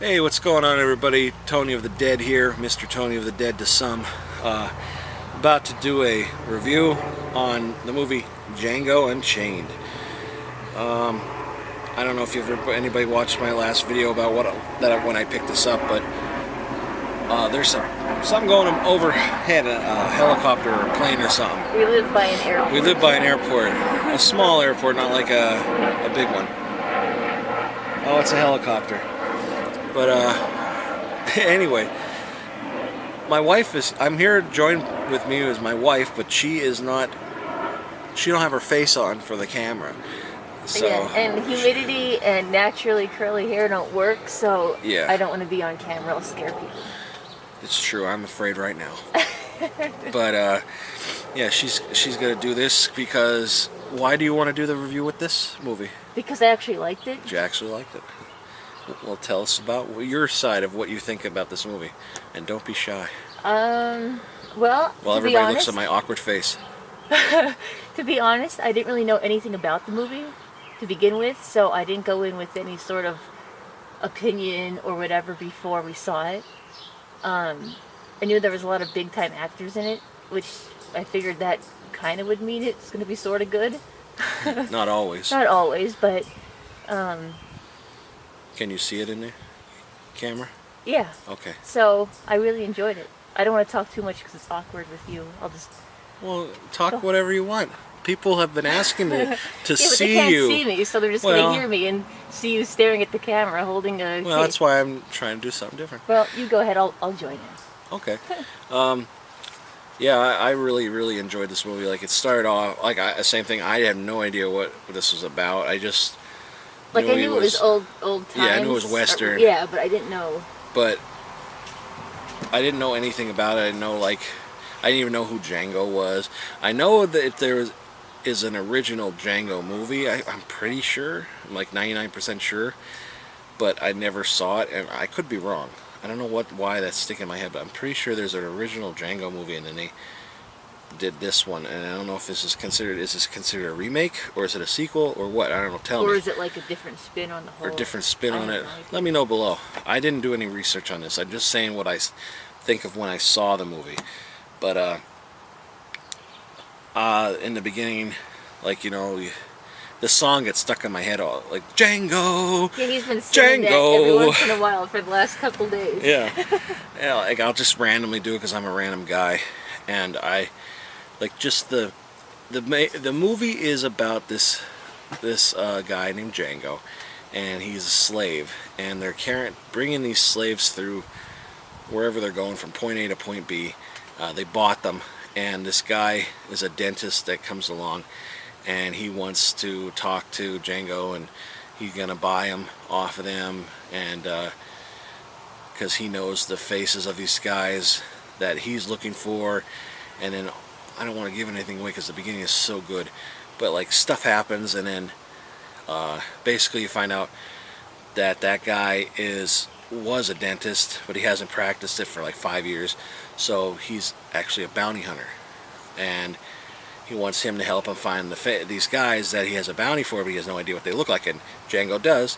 Hey, what's going on, everybody? Tony of the Dead here, Mr. Tony of the Dead to some. About to do a review on the movie Django Unchained. I don't know if anybody watched my last video about when I picked this up, but there's something going overhead, a helicopter or a plane or something. We live by an airport. We live by an airport, a small airport, not like a big one. Oh, it's a helicopter. But anyway, my wife I'm here. Join with me is my wife, but she don't have her face on for the camera. So yeah, and humidity and naturally curly hair don't work, so yeah. I don't want to be on camera. I'll scare people. It's true. I'm afraid right now. But yeah, she's gonna do this because why do you want to do the review with this movie? Because I actually liked it. You actually liked it. Well, tell us about your side of what you think about this movie, and don't be shy. Well, everybody looks at my awkward face. To be honest, I didn't really know anything about the movie to begin with, so I didn't go in with any sort of opinion or whatever before we saw it. I knew there was a lot of big-time actors in it, which I figured that kind of would mean it's going to be sort of good. Not always. Not always, but... Can you see it in the camera? Yeah. Okay. So, I really enjoyed it. I don't want to talk too much because it's awkward with you. I'll just... Well, talk whatever you want. People have been asking to yeah, see but they can't you. see me, so they're just going to hear me and see you staring at the camera holding a Well, that's why I'm trying to do something different. Well, you go ahead. I'll join in. Okay. Yeah, I really enjoyed this movie. Like, it started off like same thing. I had no idea what this was about. I just I knew it was old times. Yeah, I knew it was Western. Yeah, but I didn't know. But I didn't know anything about it. I didn't know, like, I didn't even know who Django was. I know that if there is an original Django movie, I'm pretty sure. I'm like 99% sure. But I never saw it, and I could be wrong. I don't know why that's sticking in my head, but I'm pretty sure there's an original Django movie, and then they did this one, and I don't know if this is considered a remake, or is it a sequel, or what? I don't know. Tell me. Or is it like a different spin on the whole? Or a different spin on it. Let me know below. I didn't do any research on this. I'm just saying what I think of when I saw the movie. But in the beginning, like, you know, the song gets stuck in my head, all like Django. Yeah, he's been singing Django. that every once in a while for the last couple days. Yeah, yeah. Like, I'll just randomly do it because I'm a random guy, and I like just the movie is about this guy named Django, and he's a slave, and they're bringing these slaves through wherever they're going from point A to point B. They bought them, and this guy is a dentist that comes along, and he wants to talk to Django, and he's gonna buy him off of them, and because he knows the faces of these guys that he's looking for. And then I don't want to give anything away because the beginning is so good, but like stuff happens, and then basically you find out that that guy was a dentist, but he hasn't practiced it for like 5 years, so he's actually a bounty hunter, and he wants him to help him find these guys that he has a bounty for, but he has no idea what they look like, and Django does.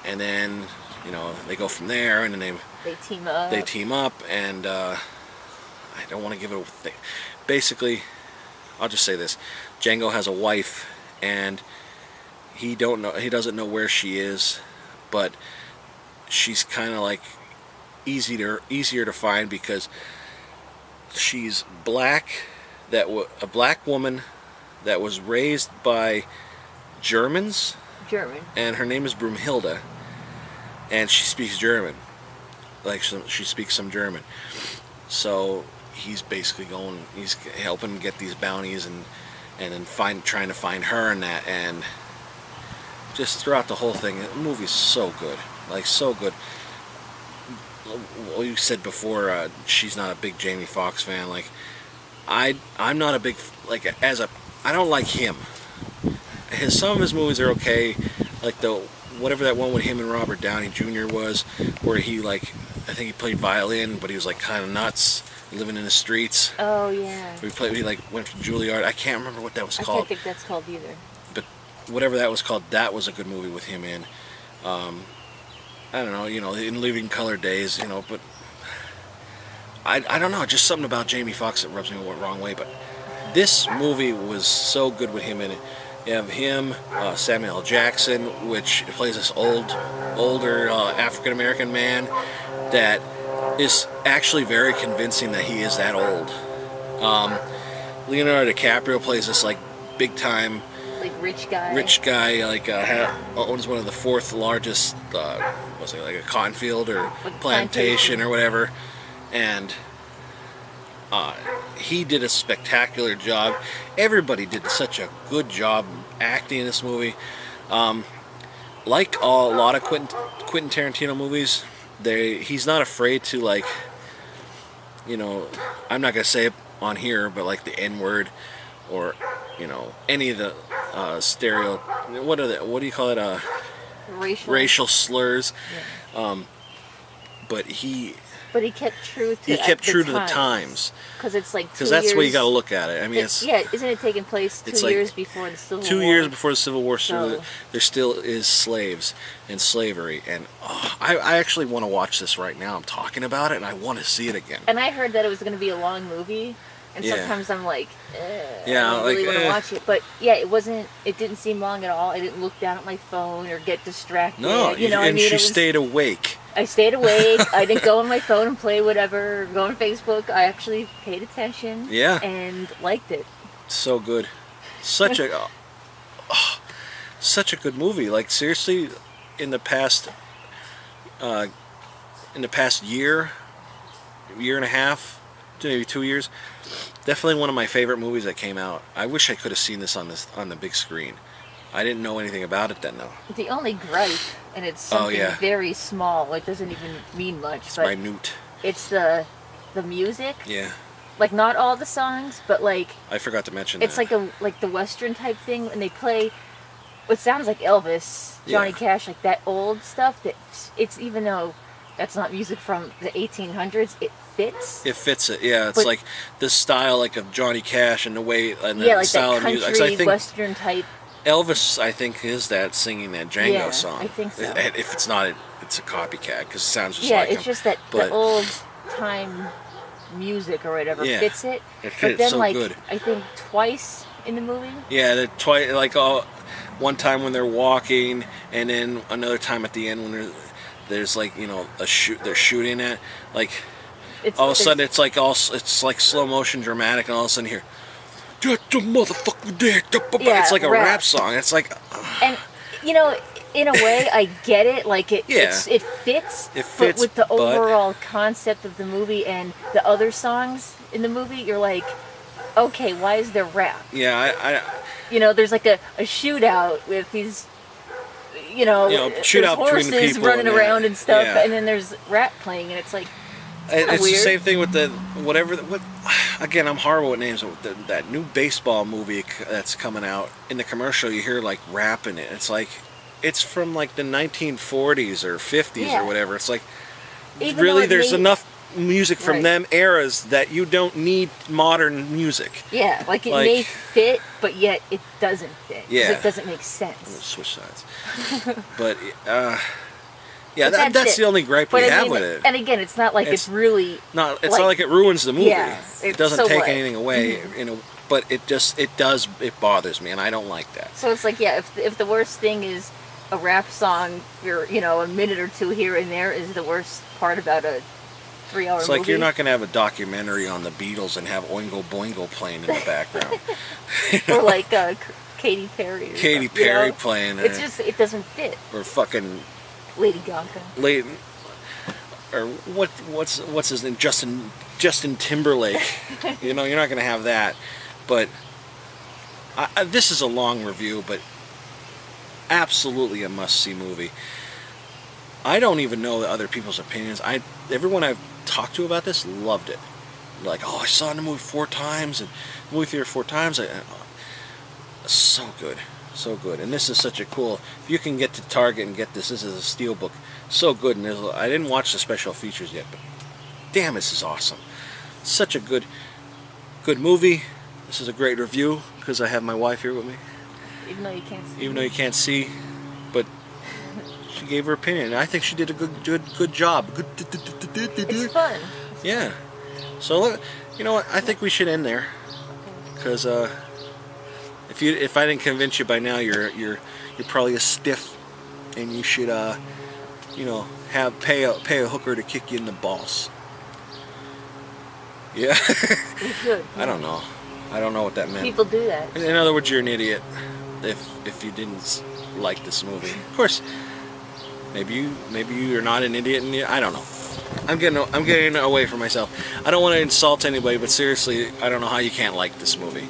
And then, you know, they go from there, and then they team up. They team up, and I don't want to give it away. Basically, I'll just say this: Django has a wife, and he doesn't know where she is, but she's kind of like easier to find because she's black. A black woman that was raised by Germans. German. And her name is Broomhilda, and she speaks German. Like, she speaks some German. So he's basically he's helping get these bounties, and then trying to find her and that, and just throughout the whole thing, the movie's so good, like so good. Well, you said before, she's not a big Jamie Foxx fan. Like, I'm not a big, like, I don't like him. Some of his movies are okay, like whatever that one with him and Robert Downey Jr. was, where he, like, I think he played violin, but he was like kind of nuts, living in the streets. Oh yeah. He like went to Juilliard. I can't remember what that was called. I can't think that's called either. But whatever that was called, that was a good movie with him in. I don't know, in Living Color Days, but I don't know, just something about Jamie Foxx that rubs me the wrong way. But this movie was so good with him in it. You have him, Samuel L. Jackson, which plays this older African American man that is actually very convincing that he is that old. Leonardo DiCaprio plays this like big time, like rich guy, like owns one of the fourth largest, what's it, like a cotton field or like plantation or whatever, and he did a spectacular job. Everybody did such a good job acting in this movie. Like a lot of Quentin Tarantino movies, he's not afraid to, like, I'm not gonna say it on here, but like the N-word or any of the what do you call it, racial slurs. Yeah. But he kept true to the times, because it's like 2 years. Because that's the way you got to look at it. I mean, isn't it taking place 2 years before the Civil War? 2 years before the Civil War, so there still is slaves and slavery, and I actually want to watch this right now. I'm talking about it, and I want to see it again. And I heard that it was going to be a long movie, and sometimes I'm like, I don't really want to watch it. But yeah, it didn't seem long at all. I didn't look down at my phone or get distracted. No, and she stayed awake. I stayed awake. I didn't go on my phone and play whatever, go on Facebook. I actually paid attention. Yeah. And liked it. So good. Such a good movie. Like, seriously, in the past year and a half, maybe 2 years, definitely one of my favorite movies that came out. I wish I could have seen this on the big screen. I didn't know anything about it then, though. The only gripe, and it's something very small, it doesn't even mean much. It's but minute. It's the music. Yeah. Like, not all the songs, but like... I forgot to mention it's that. It's like the Western type thing, and they play what sounds like Elvis, Johnny Cash, like that old stuff. It's even though that's not music from the 1800s, it fits. It fits it, yeah. It's like the style, like, of Johnny Cash and the way and the like style that country, of music. I think Western type. Elvis, I think, is that singing that Django song. I think so. If it's not, it's a copycat because it sounds just like him. Yeah, it's just that the old time music or whatever fits it. It fits but then, so like, good. I think twice in the movie. Yeah, like one time when they're walking, and then another time at the end when there's like they're shooting at, like, all of a sudden it's like slow motion dramatic, and all of a sudden here. Get the motherfucker there. Yeah, it's like a rap song. It's like, and in a way, I get it. Like it fits. It fits, but with the overall concept of the movie and the other songs in the movie, you're like, okay, why is there rap? Yeah, there's like a shootout with these, shootout horses between people running around and stuff, and then there's rap playing, and it's like. It's weird. The same thing with again, I'm horrible with names. That new baseball movie that's coming out, in the commercial you hear like rap in it. It's like it's from like the 1940s or 50s or whatever. It's like, really, there's enough music from them eras that you don't need modern music. Yeah, like it may fit, but yet it doesn't fit. Yeah, it doesn't make sense. I'm gonna switch sides. But yeah, that's the only gripe we have with it. And again, it's not like it's really not. It's not like it ruins the movie. Yeah, it doesn't take anything away. But it bothers me, and I don't like that. So it's like, if the worst thing is a rap song for a minute or two here and there is the worst part about a 3-hour movie. It's like you're not going to have a documentary on the Beatles and have Oingo Boingo playing in the background. Or like Katy Perry. Katy Perry playing. It's just, it doesn't fit. Or fucking Lady Gaga. Or what's his name? Justin Timberlake. You're not going to have that. But this is a long review, but absolutely a must-see movie. I don't even know the other people's opinions. Everyone I've talked to about this loved it. Like, I saw it in the movie 4 times, and movie theater 4 times. So good. So good. And this is such a cool, if you can get to Target and get this is a steelbook. So good. And I didn't watch the special features yet, but damn, this is awesome. Such a good movie. This is a great review because I have my wife here with me. Even though you can't see. Even though you can't see, but She gave her opinion. And I think she did a good job. It's fun. Yeah. So you know what? I think we should end there, because if I didn't convince you by now, you're probably a stiff, and you should you know, pay a hooker to kick you in the balls. Yeah. We should. I don't know. I don't know what that meant. People do that. In other words, you're an idiot if you didn't like this movie. Of course, maybe you're not an idiot, and I don't know. I'm getting away from myself. I don't want to insult anybody, but seriously, I don't know how you can't like this movie.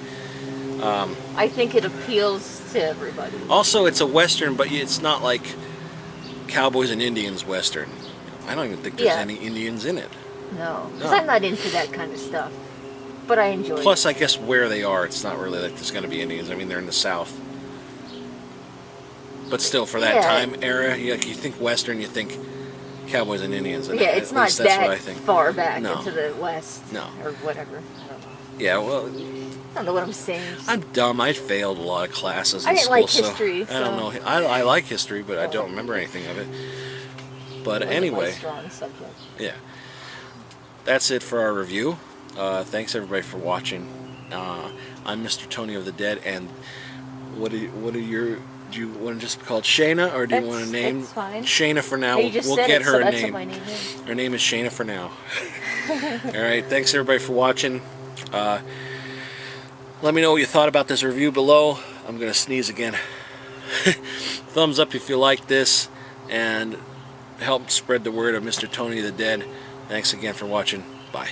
I think it appeals to everybody. Also, it's a Western, but it's not like Cowboys and Indians Western. I don't even think there's any Indians in it. No, because I'm not into that kind of stuff. But I enjoy it. Plus, I guess where they are, it's not really like there's going to be Indians. I mean, they're in the South. But still, for that time era, you think Western, you think Cowboys and Indians. And it's not that far back into the West. No. Or whatever. I don't know. Yeah, well... I don't know what I'm saying. I'm dumb. I failed a lot of classes in I didn't school, like history. So I don't know. I like history, but I don't remember anything of it. But anyway... Strong subject. Yeah. That's it for our review. Thanks everybody for watching. I'm Mr. Tony of the Dead, and do you want to just be called Shayna, or do you want to name Shayna for now? We'll get her a name. Her name is Shayna for now. All right, thanks everybody for watching. Let me know what you thought about this review below. I'm gonna sneeze again. Thumbs up if you like this, and help spread the word of Mr. Tony the Dead. Thanks again for watching. Bye.